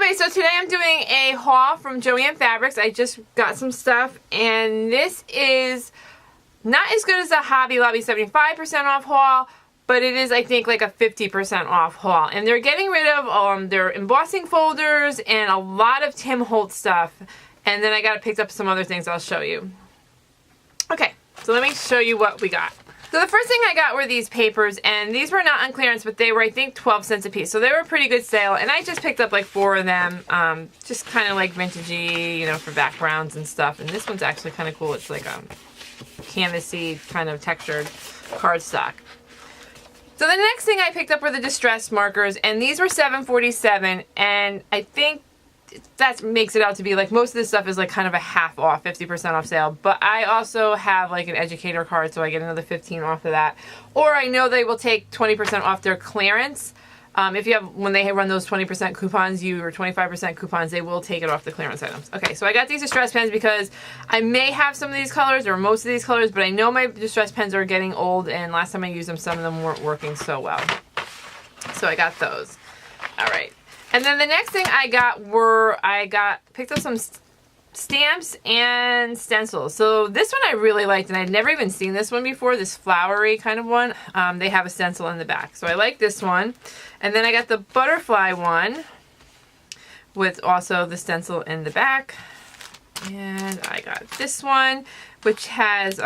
everybody, so today I'm doing a haul from Joann Fabrics. I just got some stuff, and this is not as good as the Hobby Lobby 75% off haul, but it is, I think, like a 50% off haul. And they're getting rid of their embossing folders and a lot of Tim Holtz stuff. And then I picked up some other things I'll show you. Okay, so let me show you what we got. So the first thing I got were these papers, and these were not on clearance, but they were, I think, 12 cents a piece. So they were a pretty good sale, and I just picked up like 4 of them, just kind of like vintagey, you know, for backgrounds and stuff. And this one's actually kind of cool. It's like a canvasy kind of textured cardstock. So the next thing I picked up were the distress markers, and these were $7.47, and I think that makes it out to be like most of this stuff is like kind of a half off, 50% off sale. But I also have like an educator card, so I get another 15 off of that. Or I know they will take 20% off their clearance. If you have, when they run those 20% coupons, or 25% coupons, they will take it off the clearance items. Okay, so I got these distress pens because I may have some of these colors or most of these colors, but I know my distress pens are getting old, and last time I used them, some of them weren't working so well. So I got those. All right. And then the next thing I got picked up some stamps and stencils. So this one I really liked, and I'd never even seen this one before, this flowery kind of one. They have a stencil in the back. So I like this one. And then I got the butterfly one with also the stencil in the back. And I got this one, which has,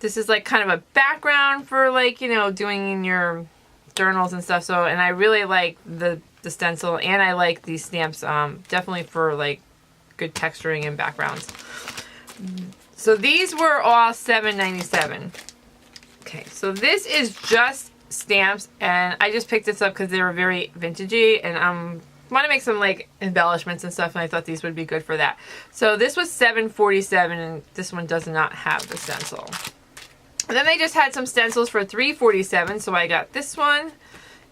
this is like kind of a background for like, you know, doing in your journals and stuff. So, and I really like the stencil, and I like these stamps, definitely for like good texturing and backgrounds. So these were all $7.97. Okay, so this is just stamps, and I just picked this up because they were very vintagey, and want to make some like embellishments and stuff, and I thought these would be good for that. So this was $7.47, and this one does not have the stencil. And then they just had some stencils for $3.47, so I got this one.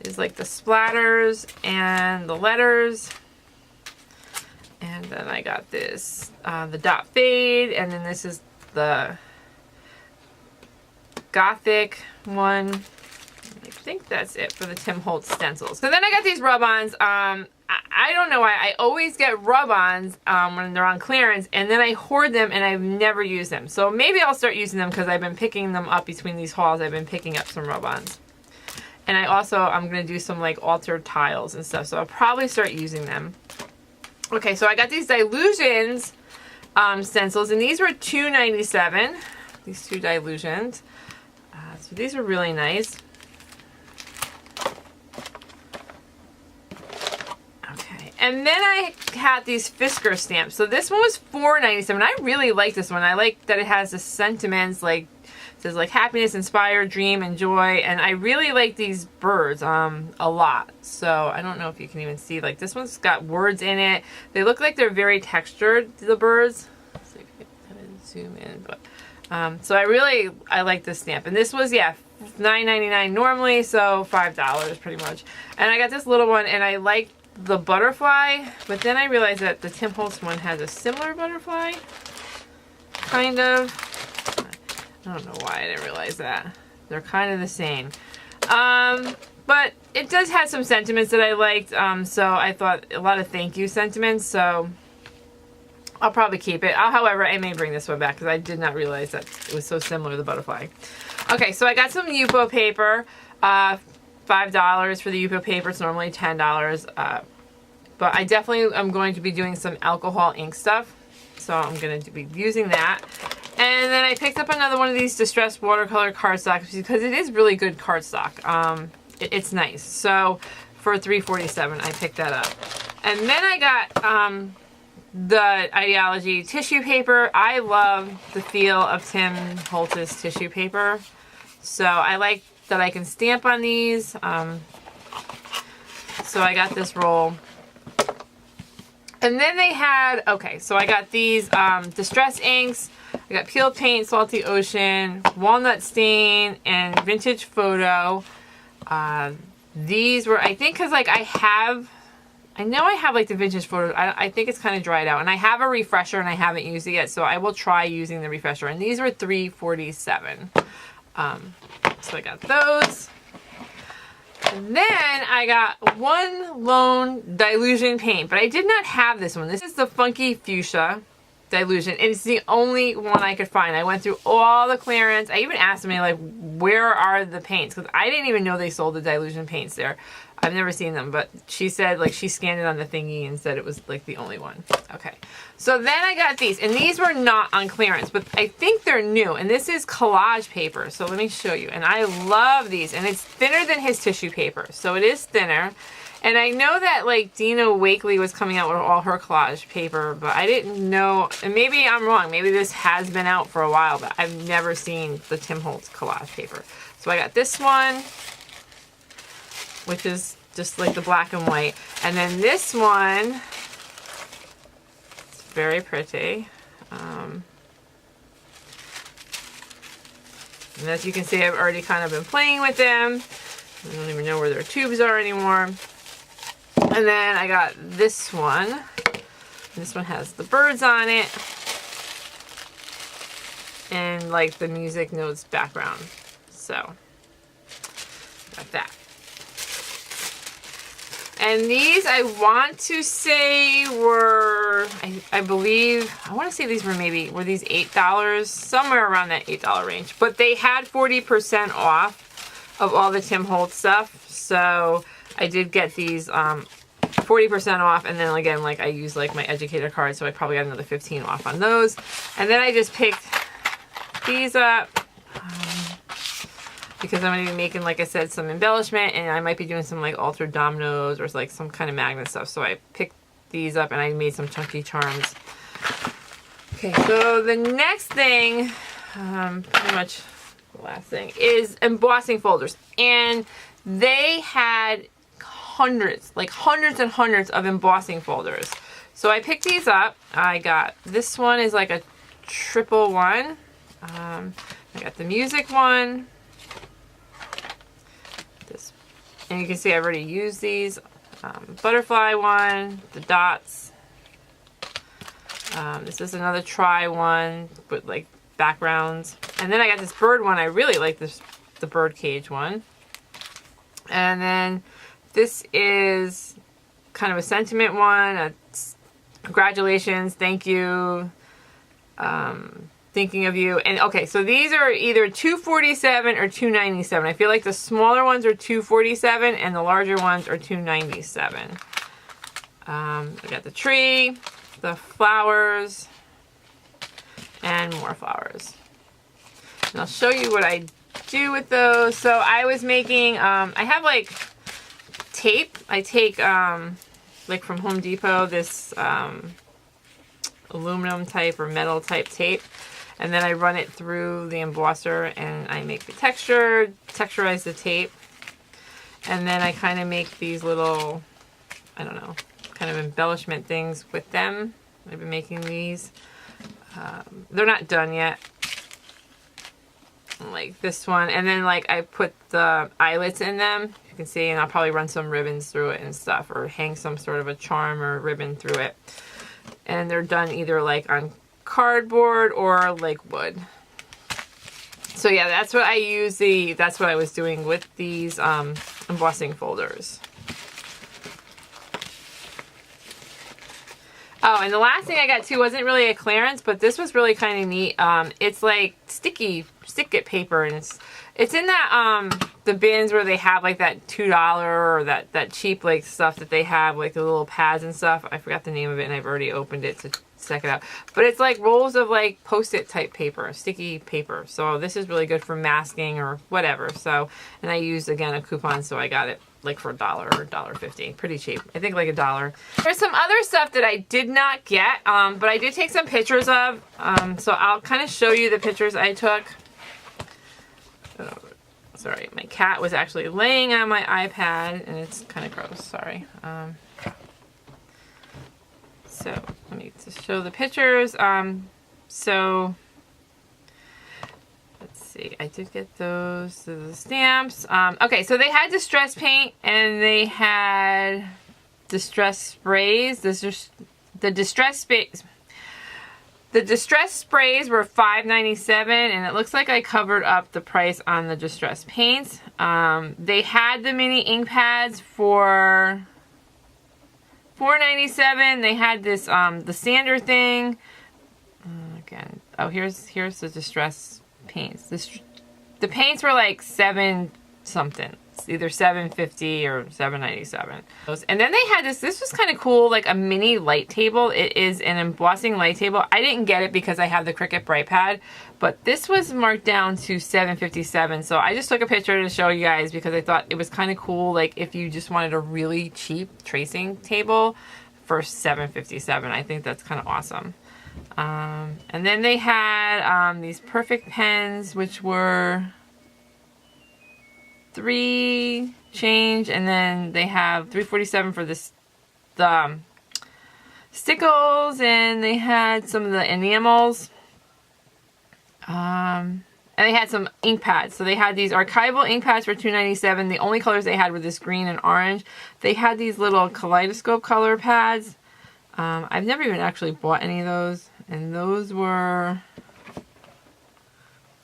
It's like the splatters and the letters. And then I got this, the dot fade, and then this is the gothic one. I think that's it for the Tim Holtz stencils. So then I got these rub-ons. I don't know why. I always get rub-ons when they're on clearance, and then I hoard them, and I've never used them. So maybe I'll start using them because I've been picking them up between these hauls. I've been picking up some rub-ons. And I'm going to do some like altered tiles and stuff, so I'll probably start using them. Okay, so I got these Dylusions stencils, and these were $2.97. These 2 Dylusions. So these are really nice. And then I had these Fisker stamps. So this one was $4.97. I really like this one. I like that it has the sentiments, like it says like happiness, inspire, dream, and joy. And I really like these birds a lot. So I don't know if you can even see. Like this one's got words in it. They look like they're very textured, the birds. Let's see if I can kind of zoom in. But so I like this stamp. And this was, yeah, $9.99 normally, so $5 pretty much. And I got this little one, and I like the butterfly, but then I realized that the Tim Holtz one has a similar butterfly, kind of. I don't know why I didn't realize that. They're kind of the same. But it does have some sentiments that I liked, so I thought a lot of thank you sentiments, so I'll probably keep it. However, I may bring this one back because I did not realize that it was so similar to the butterfly. Okay, so I got some Yupo paper. $5 for the Yupo paper. It's normally $10. But I definitely am going to be doing some alcohol ink stuff. So I'm going to be using that. And then I picked up another one of these distressed watercolor cardstocks because it is really good cardstock. It's nice. So for $3.47 I picked that up. And then I got the Ideology tissue paper. I love the feel of Tim Holtz's tissue paper. So I like that I can stamp on these. So I got this roll. And then they had, okay, so I got these distress inks. I got Peeled Paint, Salty Ocean, Walnut Stain, and Vintage Photo. These were, I think, because like I know I have like the Vintage Photo. I think it's kind of dried out. And I have a refresher and I haven't used it yet, so I will try using the refresher. And these were $3.47. So I got those. Then I got one lone Dylusion paint, but I did not have this one. This is the Funky Fuchsia Dylusion, and it's the only one I could find. I went through all the clearance. I even asked me, like, where are the paints? Because I didn't even know they sold the Dylusion paints there. I've never seen them, but she said, like, she scanned it on the thingy and said it was, like, the only one. Okay. So then I got these, and these were not on clearance, but I think they're new, and this is collage paper. So let me show you, and I love these, and it's thinner than his tissue paper, so it is thinner. And I know that, like, Dina Wakley was coming out with all her collage paper, but I didn't know, and maybe I'm wrong, maybe this has been out for a while, but I've never seen the Tim Holtz collage paper. So I got this one, which is just like the black and white. And then this one, it's very pretty. And as you can see, I've already kind of been playing with them. I don't even know where their tubes are anymore. And then I got this one. This one has the birds on it. And like the music notes background. So, got that. And these, I want to say were, I believe, I want to say these were were these $8? Somewhere around that $8 range. But they had 40% off of all the Tim Holtz stuff. So I did get these 40% off. And then again, like I used like my educator card. So I probably got another 15 off on those. And then I just picked these up. Because I'm going to be making, like I said, some embellishment, and I might be doing some like altered dominoes or like some kind of magnet stuff. So I picked these up and I made some chunky charms. Okay, so the next thing, pretty much the last thing, is embossing folders. And they had hundreds and hundreds of embossing folders. So I picked these up. I got, this one is like a triple one. I got the music one. And you can see I've already used these. Butterfly one, the dots. This is another try one with like backgrounds. And then I got this bird one. I really like the bird cage one. And then this is kind of a sentiment one. Congratulations, thank you. Thinking of you. And okay, so these are either $247 or $297. I feel like the smaller ones are $247 and the larger ones are $297. I got the tree, the flowers, and more flowers. And I'll show you what I do with those. So I was making, I have like tape. I take like from Home Depot, this aluminum type or metal type tape. And then I run it through the embosser and I make the texture, texturize the tape. And then I kind of make these little, I don't know, kind of embellishment things with them. I've been making these. They're not done yet. Like this one. And then like I put the eyelets in them. You can see, and I'll probably run some ribbons through it and stuff, or hang some sort of a charm or ribbon through it. And they're done either like on cardboard or like wood. So yeah, that's what I use that's what I was doing with these embossing folders. Oh, and the last thing I got too wasn't really a clearance, but this was really kind of neat. It's like stick it paper, and it's in that the bins where they have like that $2 or that cheap like stuff that they have, like the little pads and stuff. I forgot the name of it and I've already opened it to check it out. But it's like rolls of like Post-it type paper, sticky paper. So this is really good for masking or whatever. So, and I used again a coupon, so I got it like for $1 or $1.50. Pretty cheap. I think like $1. There's some other stuff that I did not get, but I did take some pictures of. So I'll kind of show you the pictures I took. Sorry, my cat was actually laying on my iPad and it's kind of gross, sorry. So let me just show the pictures. So let's see, I did get those, the stamps. Okay, so they had distress paint and they had distress sprays. This is the distress sprays. The distress sprays were $5.97, and it looks like I covered up the price on the distress paints. They had the mini ink pads for $4.97. They had this the sander thing. Again, oh, here's the distress paints. The paints were like $7 something. It's either $7.50 or $7.97. And then they had this was kind of cool, like a mini light table. It is an embossing light table. I didn't get it because I have the Cricut Bright Pad, but this was marked down to $7.57. So I just took a picture to show you guys because I thought it was kind of cool, like if you just wanted a really cheap tracing table for $7.57. I think that's kind of awesome. And then they had these perfect pens, which were $3 change, and then they have $3.47 for this the stickles, and they had some of the enamels, and they had some ink pads. So they had these archival ink pads for $2.97. The only colors they had were this green and orange. They had these little kaleidoscope color pads. I've never even actually bought any of those, and those were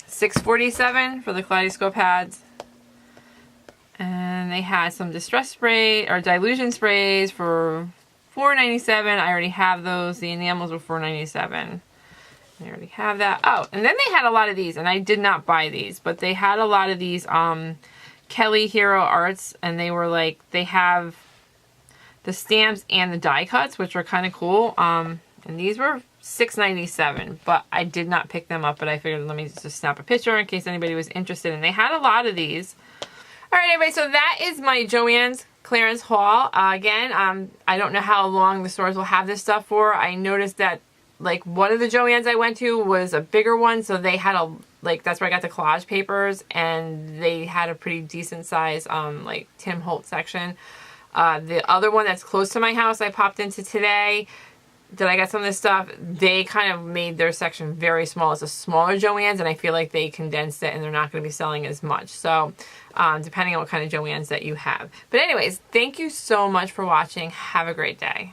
$6.47 for the kaleidoscope pads. And they had some distress spray or Dylusion sprays for $4.97. I already have those. The enamels were $4.97. I already have that. Oh, and then they had a lot of these, and I did not buy these, but they had a lot of these Kelly Hero Arts, and they were like, they have the stamps and the die cuts, which are kind of cool. And these were $6.97, but I did not pick them up, but I figured let me just snap a picture in case anybody was interested. And they had a lot of these. Alright, everybody, so that is my Joann's clearance haul. Again, I don't know how long the stores will have this stuff for. I noticed that, like, one of the Joann's I went to was a bigger one, so they had a, like, that's where I got the collage papers, and they had a pretty decent size, like, Tim Holtz section. The other one that's close to my house I popped into today, that I got some of this stuff, they kind of made their section very small. It's a smaller Joann's, and I feel like they condensed it, and they're not going to be selling as much. So, depending on what kind of Joann's that you have. But anyways, thank you so much for watching. Have a great day.